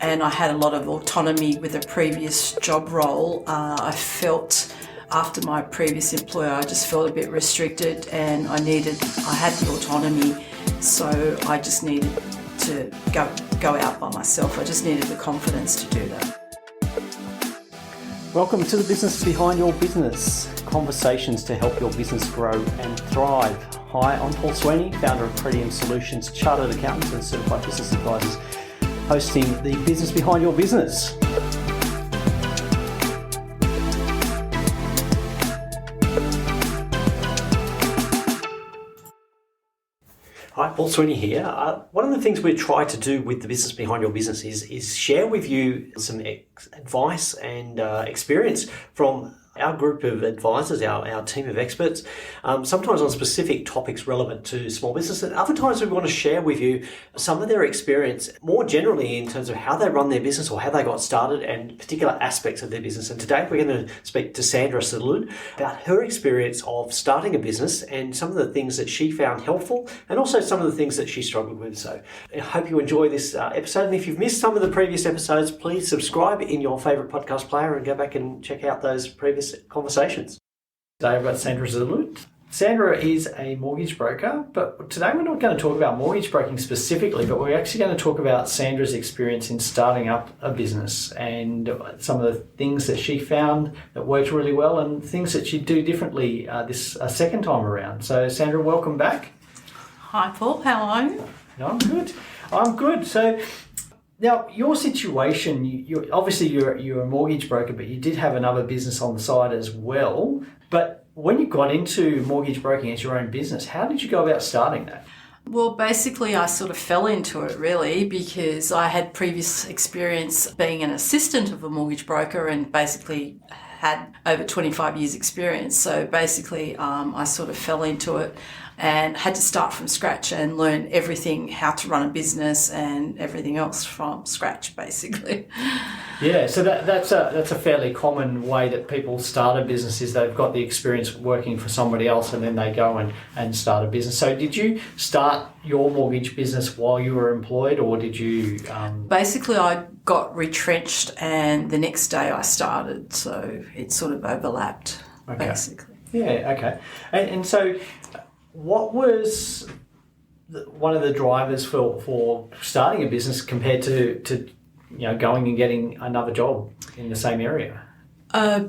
and I had a lot of autonomy with a previous job role. I felt after my previous employer, I just felt a bit restricted, and I had the autonomy, so I just needed to go out by myself. I just needed the confidence to do that. Welcome to the Business Behind Your Business, conversations to help your business grow and thrive. Hi, I'm Paul Sweeney, founder of Pretium Solutions, Chartered Accountants and Certified Business Advisors, hosting the Business Behind Your Business. Hi, Paul Sweeney here. One of the things we try to do with the Business Behind Your Business is share with you some advice and experience from our group of advisors, our team of experts, sometimes on specific topics relevant to small business, and other times we want to share with you some of their experience more generally in terms of how they run their business or how they got started and particular aspects of their business. And today we're going to speak to Sandra Zalud about her experience of starting a business and some of the things that she found helpful and also some of the things that she struggled with. So I hope you enjoy this episode, and if you've missed some of the previous episodes, please subscribe in your favourite podcast player and go back and check out those previous conversations. Today I've got Sandra Zalud. Sandra is a mortgage broker, but today we're not going to talk about mortgage broking specifically, but we're actually going to talk about Sandra's experience in starting up a business and some of the things that she found that worked really well and things that she'd do differently this second time around. So Sandra, welcome back. Hi Paul, how are you? I'm good. So now, your situation, you're a mortgage broker, but you did have another business on the side as well. But when you got into mortgage broking as your own business, how did you go about starting that? Well, basically, I sort of fell into it really because I had previous experience being an assistant of a mortgage broker and basically had over 25 years experience. So basically, I sort of fell into it and had to start from scratch and learn everything, how to run a business and everything else from scratch, basically. Yeah, so that's a fairly common way that people start a business is they've got the experience working for somebody else and then they go and start a business. So did you start your mortgage business while you were employed, or did you... Basically, I got retrenched and the next day I started, so it sort of overlapped, basically. Yeah, okay. And so... what was one of the drivers for starting a business compared to going and getting another job in the same area?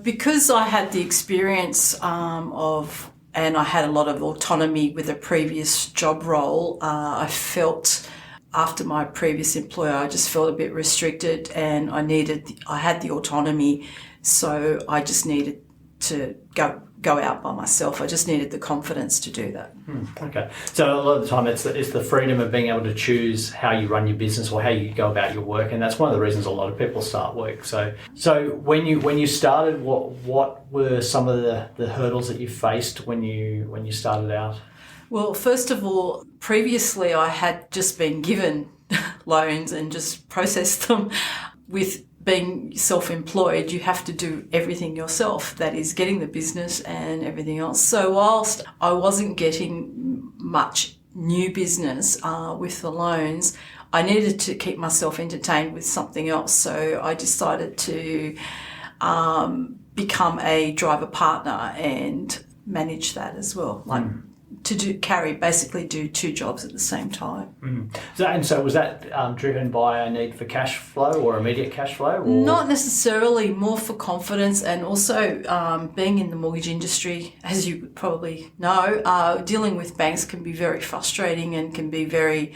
Because I had the experience and I had a lot of autonomy with a previous job role, I felt after my previous employer, I just felt a bit restricted, and I had the autonomy, so I just needed to go out by myself. I just needed the confidence to do that. Okay. So a lot of the time it's the freedom of being able to choose how you run your business or how you go about your work, and that's one of the reasons a lot of people start work. So when you started, what were some of the hurdles that you faced when you started out? Well, first of all, previously I had just been given loans and just processed them. With being self-employed, you have to do everything yourself. That is getting the business and everything else. So whilst I wasn't getting much new business with the loans, I needed to keep myself entertained with something else. So I decided to become a driver partner and manage that as well. Basically do two jobs at the same time. So was that driven by a need for cash flow or immediate cash flow? Or? Not necessarily, more for confidence, and also being in the mortgage industry, as you probably know, dealing with banks can be very frustrating and can be very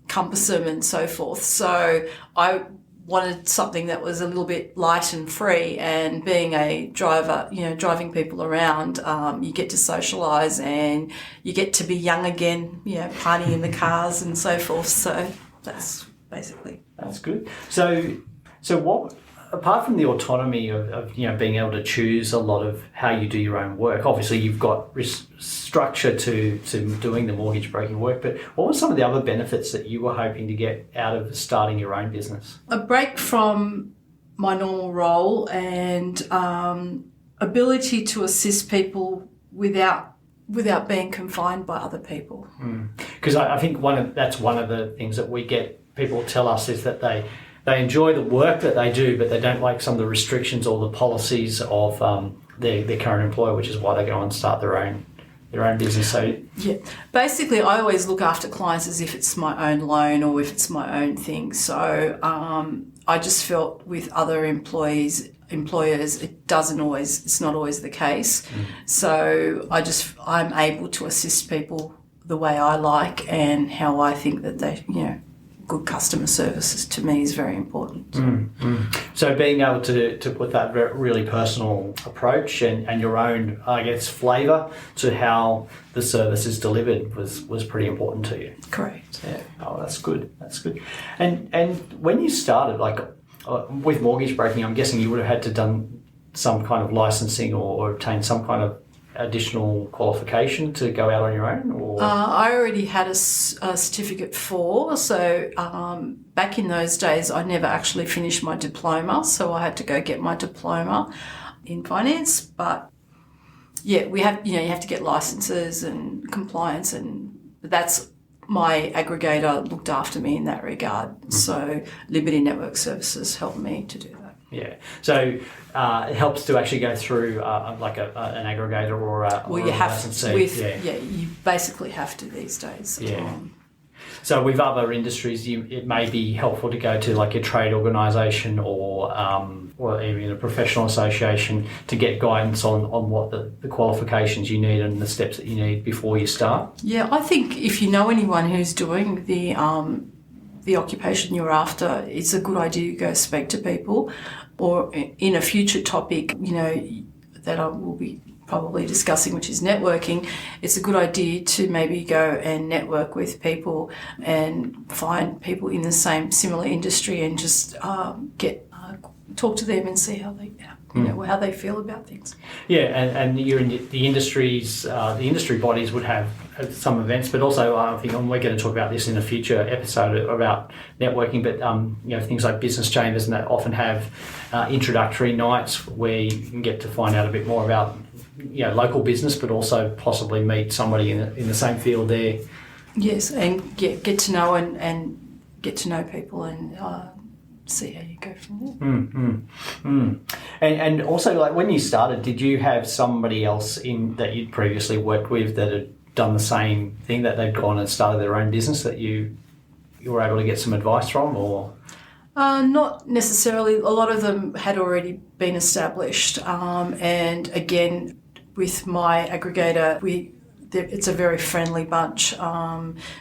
cumbersome and so forth. So I wanted something that was a little bit light and free, and being a driver, driving people around, you get to socialise and you get to be young again, partying in the cars and so forth. So that's basically... That's good. So what, apart from the autonomy of being able to choose a lot of how you do your own work, obviously you've got structure to doing the mortgage broking work, but what were some of the other benefits that you were hoping to get out of starting your own business? A break from my normal role and ability to assist people without being confined by other people. Because I think that's one of the things that we get people tell us is that they they enjoy the work that they do, but they don't like some of the restrictions or the policies of their current employer, which is why they go and start their own business. So yeah, basically, I always look after clients as if it's my own loan or if it's my own thing. So I just felt with other employers, it's not always the case. So I'm able to assist people the way I like and how I think that they, good customer services to me is very important. So being able to put that really personal approach and your own, I guess, flavour to how the service is delivered was pretty important to you. Correct. Yeah. Oh, that's good. And when you started, with mortgage broking, I'm guessing you would have had to done some kind of licensing or obtain some kind of additional qualification to go out on your own? Or I already had a certificate 4, so back in those days I never actually finished my diploma, so I had to go get my diploma in finance. But yeah, we have you have to get licenses and compliance, and that's my aggregator looked after me in that regard. So Liberty Network Services helped me to do that. Yeah, so it helps to actually go through an aggregator or a licensee. You basically have to these days. Yeah. So with other industries, it may be helpful to go to like a trade organisation or even a professional association to get guidance on what the qualifications you need and the steps that you need before you start. Yeah, I think if you know anyone who's doing the occupation you're after, it's a good idea to go speak to people. Or in a future topic, that I will be probably discussing, which is networking, it's a good idea to maybe go and network with people and find people in the similar industry and just talk to them and see how they how they feel about things. Yeah, and you're in the industries. The industry bodies would have some events, but also I think we're going to talk about this in a future episode about networking. But things like business chambers and that often have introductory nights where you can get to find out a bit more about local business, but also possibly meet somebody in the same field there. Yes, and get to know and get to know people and see how you go from there. And also, like when you started, did you have somebody else that you'd previously worked with that had done the same thing, that they'd gone and started their own business that you were able to get some advice from, or? Not necessarily. A lot of them had already been established. And again, with my aggregator, it's a very friendly bunch.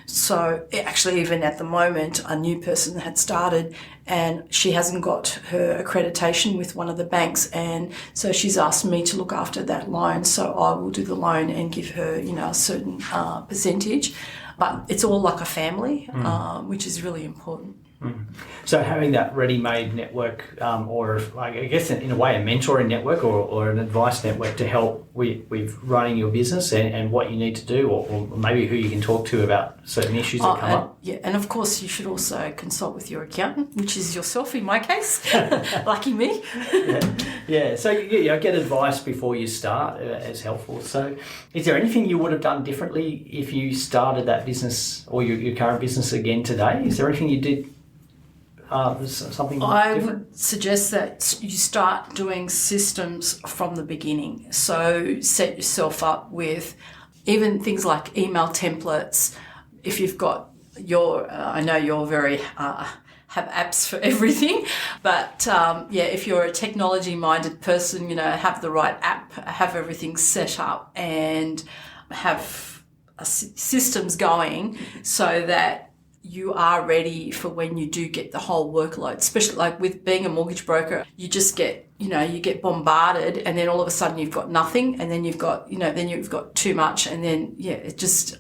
So actually, even at the moment, a new person had started and she hasn't got her accreditation with one of the banks. And so she's asked me to look after that loan. So I will do the loan and give her, a certain percentage. But it's all like a family, which is really important. So having that ready-made network, or I guess in a way a mentoring network or an advice network to help with running your business and what you need to do, or maybe who you can talk to about certain issues that come up. Yeah, and of course you should also consult with your accountant, which is yourself in my case. Lucky me. Yeah. So get advice before you start is helpful. So is there anything you would have done differently if you started that business or your current business again today? Is there anything you did? Something I different? would suggest that you start doing systems from the beginning. So set yourself up with even things like email templates. If you've got I know you're very have apps for everything, but if you're a technology-minded person, have the right app, have everything set up, and have systems going so that you are ready for when you do get the whole workload. Especially like with being a mortgage broker, you just get, you get bombarded, and then all of a sudden you've got nothing, and then you've got, then you've got too much, and then you just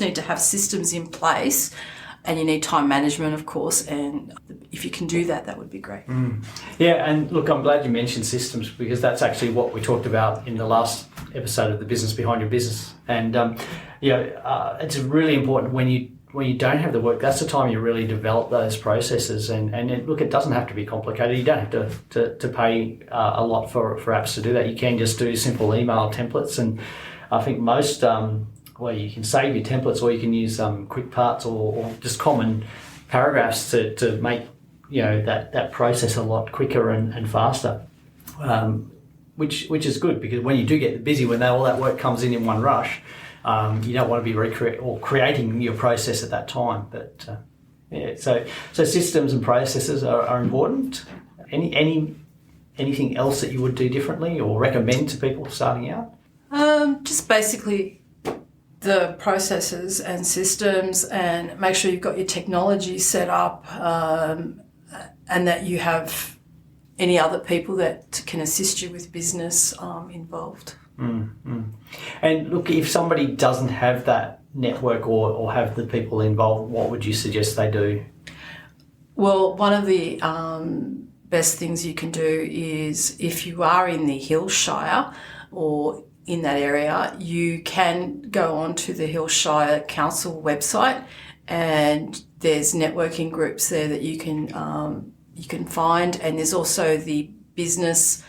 need to have systems in place, and you need time management, of course, and if you can do that, that would be great. Yeah, and look, I'm glad you mentioned systems, because that's actually what we talked about in the last episode of The Business Behind Your Business. And it's really important when you don't have the work, that's the time you really develop those processes. And it doesn't have to be complicated. You don't have to pay a lot for apps to do that. You can just do simple email templates. And I think most, you can save your templates, or you can use quick parts or just common paragraphs to make that process a lot quicker and faster, which is good, because when you do get busy, when all that work comes in one rush, you don't want to be creating your process at that time. But so systems and processes are important. Anything else that you would do differently or recommend to people starting out? Just basically the processes and systems, and make sure you've got your technology set up, and that you have any other people that can assist you with business involved. And look, if somebody doesn't have that network or have the people involved, what would you suggest they do? Well, one of the best things you can do is, if you are in the Hillshire or in that area, you can go onto the Hillshire Council website, and there's networking groups there that you can find, and there's also the business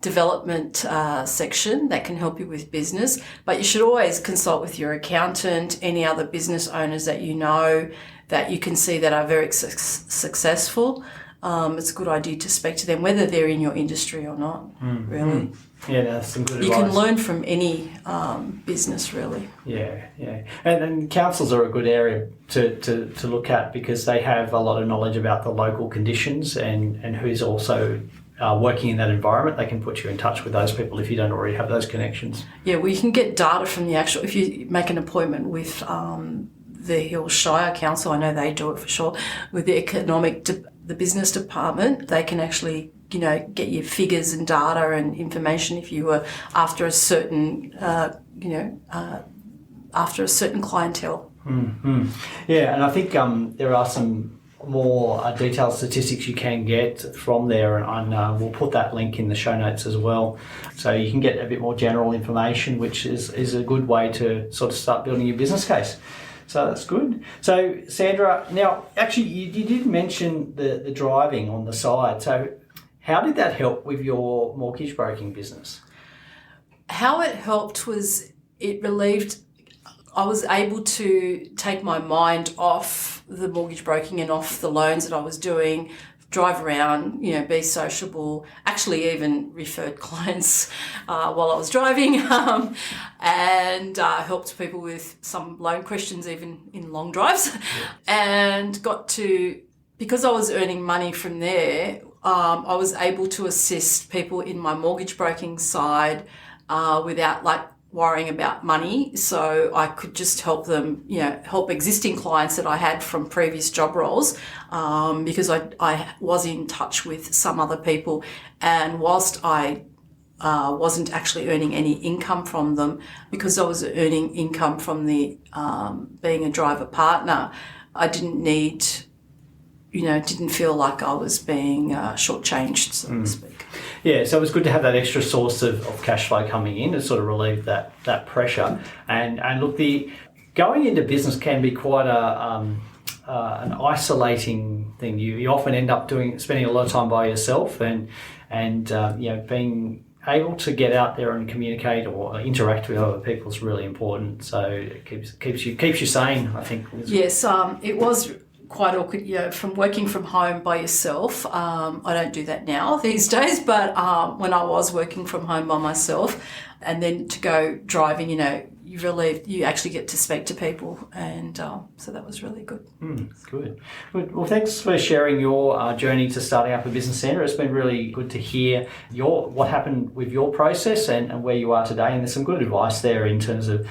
development section that can help you with business. But you should always consult with your accountant, any other business owners that you know that you can see that are very successful. It's a good idea to speak to them, whether they're in your industry or not, really. Yeah, that's some good advice. You can learn from any business, really. Yeah. And councils are a good area to look at, because they have a lot of knowledge about the local conditions and who's also working in that environment. They can put you in touch with those people if you don't already have those connections. Yeah, well, you can get data from the actual, if you make an appointment with the Hillshire Council, I know they do it for sure, with the business department, they can actually, get your figures and data and information if you were after a certain, after a certain clientele. Mm-hmm. Yeah, and I think there are some more detailed statistics you can get from there, and we'll put that link in the show notes as well, so you can get a bit more general information, which is a good way to sort of start building your business case. So that's good. So Sandra, now actually you did mention the driving on the side. So how did that help with your mortgage broking business? How it helped was I was able to take my mind off the mortgage broking and off the loans that I was doing, drive around, be sociable, actually even referred clients while I was driving, and helped people with some loan questions even in long drives. And because I was earning money from there, I was able to assist people in my mortgage broking side without worrying about money. So I could just help them, help existing clients that I had from previous job roles, because I was in touch with some other people. And whilst I wasn't actually earning any income from them, because I was earning income from the being a driver partner, I didn't feel like I was being shortchanged, so to speak. Yeah, so it was good to have that extra source of cash flow coming in to sort of relieve that pressure. And look, going into business can be quite an isolating thing. You often end up spending a lot of time by yourself, and being able to get out there and communicate or interact with other people is really important. So it keeps you sane, I think. Yes, it was quite awkward, from working from home by yourself. I don't do that now these days, but when I was working from home by myself, and then to go driving, you actually get to speak to people, and so that was really good. Good. Well, thanks for sharing your journey to starting up a business, Sandra. It's been really good to hear what happened with your process and where you are today. And there's some good advice there in terms of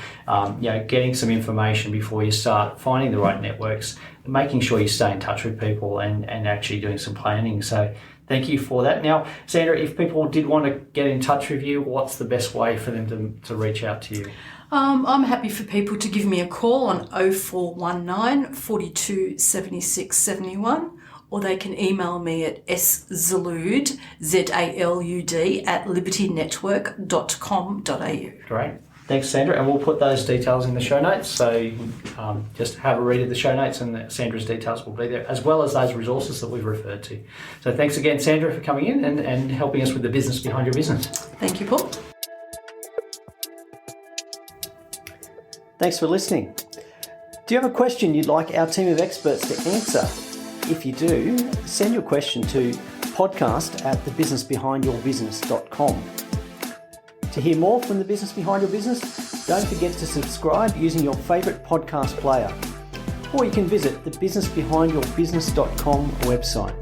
getting some information before you start, finding the right networks, making sure you stay in touch with people, and actually doing some planning. So thank you for that. Now, Sandra, if people did want to get in touch with you, what's the best way for them to reach out to you? I'm happy for people to give me a call on 0419 42 76 71, or they can email me at szalud, ZALUD, at libertynetwork.com.au. Great. Thanks, Sandra. And we'll put those details in the show notes. So you can just have a read of the show notes, and Sandra's details will be there, as well as those resources that we've referred to. So thanks again, Sandra, for coming in and helping us with the business behind your business. Thank you, Paul. Thanks for listening. Do you have a question you'd like our team of experts to answer? if you do, send your question to podcast@thebusinessbehindyourbusiness.com. To hear more from The Business Behind Your Business, don't forget to subscribe using your favourite podcast player. Or you can visit the businessbehindyourbusiness.com website.